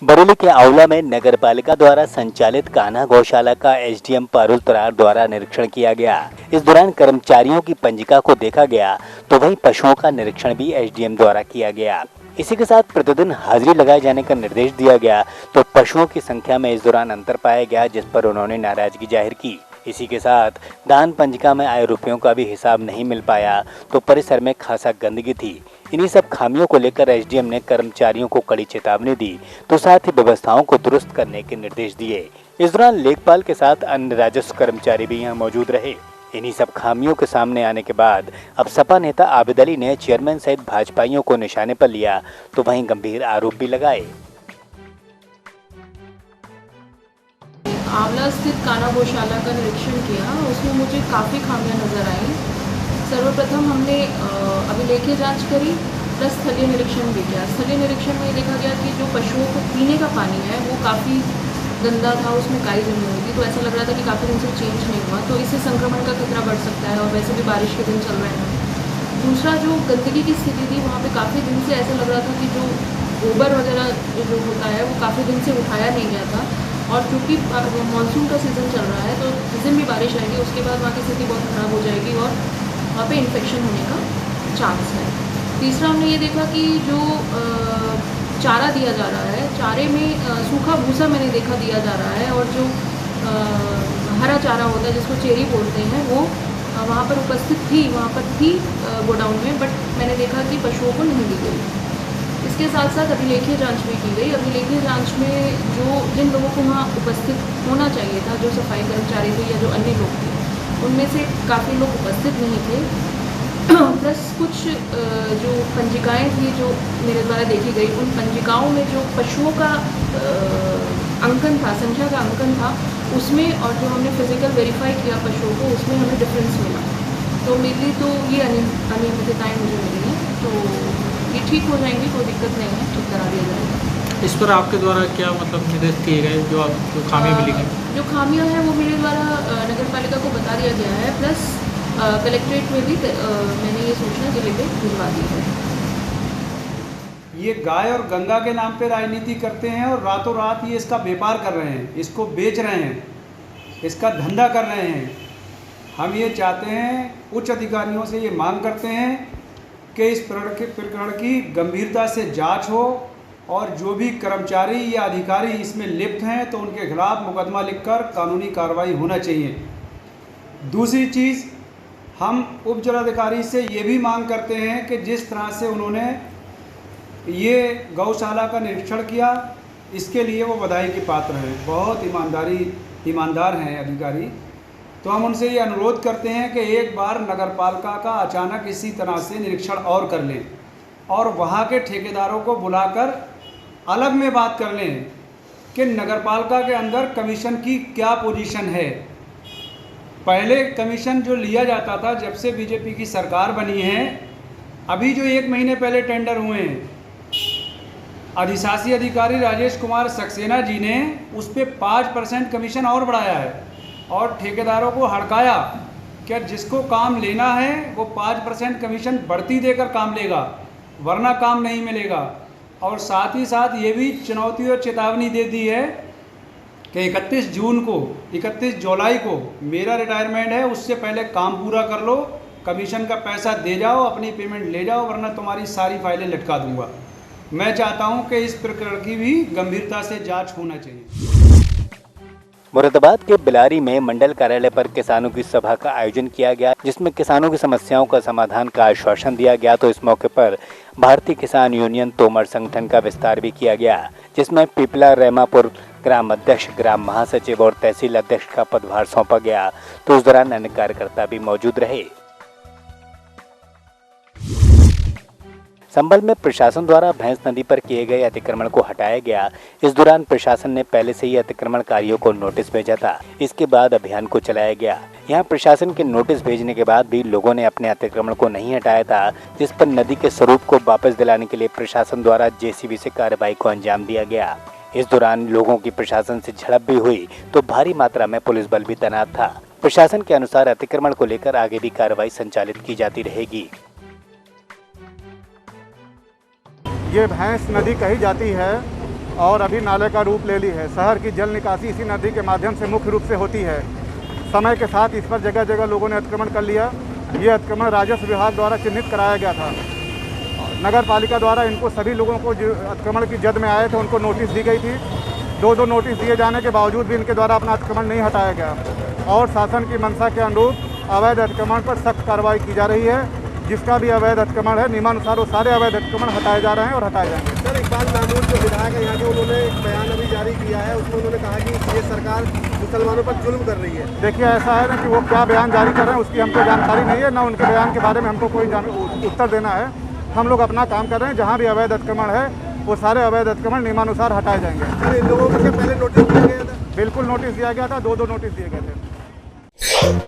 बरेली के आंवला में नगर पालिका द्वारा संचालित कान्हा गौशाला का एसडीएम पारुल तरार द्वारा निरीक्षण किया गया। इस दौरान कर्मचारियों की पंजिका को देखा गया तो वहीं पशुओं का निरीक्षण भी एसडीएम द्वारा किया गया। इसी के साथ प्रतिदिन हाजिरी लगाए जाने का निर्देश दिया गया तो पशुओं की संख्या में इस दौरान अंतर पाया गया, जिस पर उन्होंने नाराजगी जाहिर की। इसी के साथ दान पंजिका में आए रुपयों का भी हिसाब नहीं मिल पाया तो परिसर में खासा गंदगी थी। इन्हीं सब खामियों को लेकर एसडीएम ने कर्मचारियों को कड़ी चेतावनी दी तो साथ ही व्यवस्थाओं को दुरुस्त करने के निर्देश दिए। इस दौरान लेखपाल के साथ अन्य राजस्व कर्मचारी भी यहां मौजूद रहे। इन्हीं सब खामियों के सामने आने के बाद अब सपा नेता आबिद अली ने चेयरमैन सहित भाजपाइयों को निशाने पर लिया तो वहीं गंभीर आरोप भी लगाए। आंवला स्थित कान्हा गौशाला का निरीक्षण किया, उसमें मुझे काफ़ी खामियां नज़र आई। सर्वप्रथम हमने अभिलेखीय जांच करी प्लस स्थलीय निरीक्षण भी किया। स्थलीय निरीक्षण में ये देखा गया कि जो पशुओं को पीने का पानी है वो काफ़ी गंदा था, उसमें काई जमी हुई थी, तो ऐसा लग रहा था कि काफ़ी दिन से चेंज नहीं हुआ, तो इससे संक्रमण का खतरा बढ़ सकता है और वैसे भी बारिश के दिन चल रहे हैं। दूसरा, जो गंदगी की स्थिति थी वहाँ पे काफ़ी दिन से ऐसा लग रहा था कि जो गोबर वगैरह जो होता है वो काफ़ी दिन से उठाया नहीं गया था, और क्योंकि मानसून का सीज़न चल रहा है तो जिस दिन भी बारिश आएगी उसके बाद वहाँ की स्थिति बहुत ख़राब हो जाएगी और वहाँ पे इन्फेक्शन होने का चांस है। तीसरा, हमने ये देखा कि जो चारा दिया जा रहा है, चारे में सूखा भूसा मैंने देखा दिया जा रहा है, और जो हरा चारा होता है जिसको चेरी बोलते हैं वो वहाँ पर उपस्थित थी, वहाँ पर थी गोडाउन में, बट मैंने देखा कि पशुओं को नहीं दी गई। इसके साथ साथ अभिलेखीय जांच भी की गई। अभिलेखीय जांच में जिन लोगों को वहाँ उपस्थित होना चाहिए था, जो सफाई कर्मचारी थे या जो अन्य लोग थे, उनमें से काफ़ी लोग उपस्थित नहीं थे। प्लस कुछ जो पंजिकाएं थी जो मेरे द्वारा देखी गई, उन पंजिकाओं में जो पशुओं का अंकन था, संख्या का अंकन था, उसमें और जो हमने फिजिकल वेरीफाई किया पशुओं को, उसमें हमें डिफरेंस मिला। तो मेनली तो ये अनियमितताएँ मुझे मिली हैं, तो ये ठीक हो जाएंगी, कोई दिक्कत नहीं है, ठीक करा दिया जाएगा। इस पर आपके द्वारा क्या निर्देश किए गए, जो खामियाँ मिली गई? जो खामियाँ हैं वो मेरे द्वारा नगर पालिका को बता दिया गया है, प्लस कलेक्ट्रेट में भी मैंने ये सूचना जिले पे भिजवा दी है। ये गाय और गंगा के नाम पे राजनीति करते हैं और रातों रात ये इसका व्यापार कर रहे हैं, इसको बेच रहे हैं, इसका धंधा कर रहे हैं। हम ये चाहते हैं, उच्च अधिकारियों से ये मांग करते हैं कि इस प्रकरण की गंभीरता से जांच हो और जो भी कर्मचारी या अधिकारी इसमें लिप्त हैं तो उनके खिलाफ मुकदमा लिखकर कानूनी कार्रवाई होना चाहिए। दूसरी चीज़, हम उप जिलाधिकारी से ये भी मांग करते हैं कि जिस तरह से उन्होंने ये गौशाला का निरीक्षण किया, इसके लिए वो बधाई के पात्र हैं, बहुत ईमानदार हैं अधिकारी। तो हम उनसे ये अनुरोध करते हैं कि एक बार नगरपालिका का अचानक इसी तरह से निरीक्षण और कर लें और वहाँ के ठेकेदारों को बुलाकर अलग में बात कर लें कि नगरपालिका के अंदर कमीशन की क्या पोजीशन है। पहले कमीशन जो लिया जाता था, जब से बीजेपी की सरकार बनी है, अभी जो 1 महीने पहले टेंडर हुए हैं, अधिशासी अधिकारी राजेश कुमार सक्सेना जी ने उस पर 5% कमीशन और बढ़ाया है और ठेकेदारों को हड़काया कि जिसको काम लेना है वो 5% कमीशन बढ़ती देकर काम लेगा, वरना काम नहीं मिलेगा। और साथ ही साथ ये भी चुनौती और चेतावनी दे दी है कि 31 जुलाई को मेरा रिटायरमेंट है, उससे पहले काम पूरा कर लो, कमीशन का पैसा दे जाओ, अपनी पेमेंट ले जाओ, वरना तुम्हारी सारी फाइलें लटका दूंगा। मैं चाहता हूं कि इस प्रकरण की भी गंभीरता से जांच होना चाहिए। मुरादाबाद के बिलारी में मंडल कार्यालय पर किसानों की सभा का आयोजन किया गया, जिसमें किसानों की समस्याओं का समाधान का आश्वासन दिया गया। तो इस मौके पर भारतीय किसान यूनियन तोमर संगठन का विस्तार भी किया गया, जिसमें पिपला रेमापुर ग्राम अध्यक्ष, ग्राम महासचिव और तहसील अध्यक्ष का पदभार सौंपा गया। तो उस दौरान अन्य कार्यकर्ता भी मौजूद रहे। संभल में प्रशासन द्वारा भैंस नदी पर किए गए अतिक्रमण को हटाया गया। इस दौरान प्रशासन ने पहले से ही अतिक्रमणकारियों को नोटिस भेजा था। इसके बाद अभियान को चलाया गया। यहां प्रशासन के नोटिस भेजने के बाद भी लोगों ने अपने अतिक्रमण को नहीं हटाया था, जिस पर नदी के स्वरूप को वापस दिलाने के लिए प्रशासन द्वारा जेसीबी से कार्रवाई को अंजाम दिया गया। इस दौरान लोगों की प्रशासन से झड़प भी हुई तो भारी मात्रा में पुलिस बल भी तैनात था। प्रशासन के अनुसार अतिक्रमण को लेकर आगे भी कार्रवाई संचालित की जाती रहेगी। ये भैंस नदी कही जाती है और अभी नाले का रूप ले ली है। शहर की जल निकासी इसी नदी के माध्यम से मुख्य रूप से होती है। समय के साथ इस पर जगह जगह लोगों ने अतिक्रमण कर लिया। ये अतिक्रमण राजस्व विभाग द्वारा चिन्हित कराया गया था। नगर पालिका द्वारा इनको सभी लोगों को जो अतिक्रमण की जद में आए थे उनको नोटिस दी गई थी। दो नोटिस दिए जाने के बावजूद भी इनके द्वारा अपना अतिक्रमण नहीं हटाया गया और शासन की मंशा के अनुरूप अवैध अतिक्रमण पर सख्त कार्रवाई की जा रही है। जिसका भी अवैध अतिक्रमण है नियमानुसार वो सारे अवैध अतिक्रमण हटाए जा रहे हैं और हटाए जाएंगे। सर, इकबाल महमूद जो विधायक है यहाँ के, उन्होंने एक बयान अभी जारी किया है, उसमें उन्होंने कहा कि ये सरकार मुसलमानों पर जुल्म कर रही है। देखिए, ऐसा है ना कि वो क्या बयान जारी कर रहे हैं उसकी हमको जानकारी नहीं है, ना उनके बयान के बारे में हमको कोई उत्तर देना है। हम लोग अपना काम कर रहे हैं। जहाँ भी अवैध अतिक्रमण है वो सारे अवैध अतिक्रमण नियमानुसार हटाए जाएंगे। सर, इन लोगों को क्या पहले नोटिस दिया गया था? बिल्कुल नोटिस दिया गया था, दो नोटिस दिए गए थे।